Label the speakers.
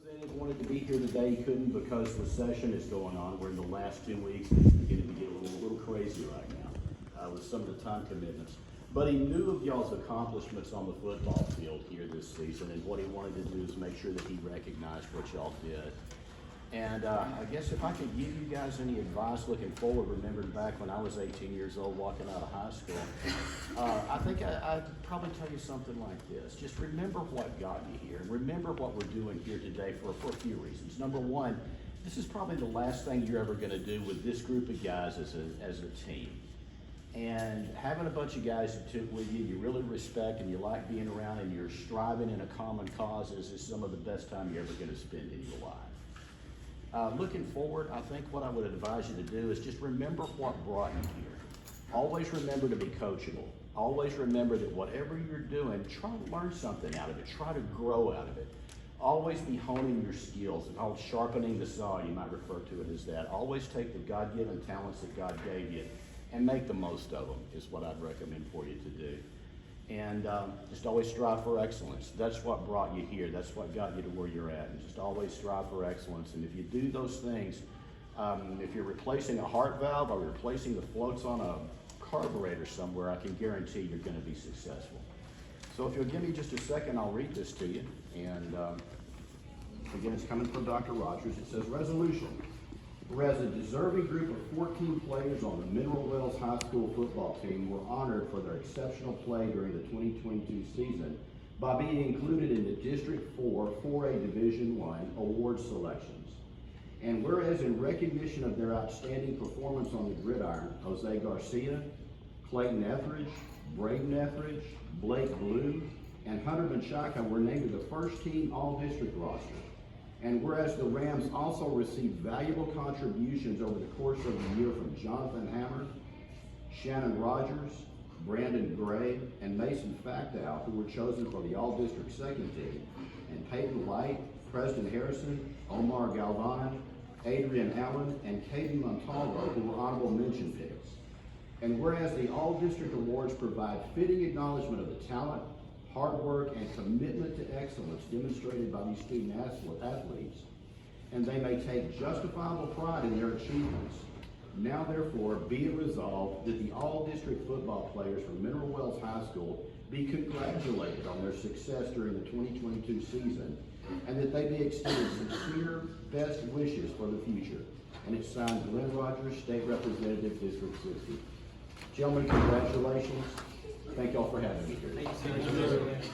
Speaker 1: representative wanted to be here today, he couldn't because the session is going on. We're in the last 2 weeks, and it's beginning to get a little crazy right now with some of the time commitments. But he knew of y'all's accomplishments on the football field here this season, and what he wanted to do is make sure that he recognized what y'all did. And I guess if I could give you guys any advice looking forward, remembering back when I was 18 years old walking out of high school, I think I'd probably tell you something like this. Just remember what got you here, and remember what we're doing here today for a few reasons. Number one, this is probably the last thing you're ever going to do with this group of guys as a team. And having a bunch of guys that took with you, you really respect and you like being around and you're striving in a common cause is some of the best time you're ever going to spend in your life. Looking forward, I think what I would advise you to do is just remember what brought you here. Always remember to be coachable. Always remember that whatever you're doing, try to learn something out of it. Try to grow out of it. Always be honing your skills. It's called sharpening the saw, you might refer to it as that. Always take the God-given talents that God gave you and make the most of them is what I'd recommend for you to do. And just always strive for excellence. That's what brought you here. That's what got you to where you're at. And just always strive for excellence. And if you do those things, if you're replacing a heart valve or replacing the floats on a carburetor somewhere, I can guarantee you're going to be successful. So if you'll give me just a second, I'll read this to you. And again, it's coming from Dr. Rogers. It says, resolution. Whereas a deserving group of 14 players on the Mineral Wells High School football team were honored for their exceptional play during the 2022 season by being included in the District 4 4A Division I award selections. And whereas in recognition of their outstanding performance on the gridiron, Jose Garcia, Clayton Etheridge, Braden Etheridge, Blake Blue, and Hunter Menchaca were named to the first team all-district roster. And whereas the Rams also received valuable contributions over the course of the year from Jonathan Hammer, Shannon Rogers, Brandon Gray, and Mason Facteau, who were chosen for the all-district second team, and Payton Light, Preztynn Harrison, Omar Galvan, Adrien Allen, and Kayden Montalvo, who were honorable mention picks. And whereas the all-district awards provide fitting acknowledgement of the talent, hard work, and commitment to excellence demonstrated by these student athletes, and they may take justifiable pride in their achievements. Now therefore be it resolved that the all-district football players from Mineral Wells High School be congratulated on their success during the 2022 season, and that they be extended sincere best wishes for the future. And it's signed Glenn Rogers, State Representative, District 60. Gentlemen, congratulations. Thank y'all for having me here.
Speaker 2: Thank you.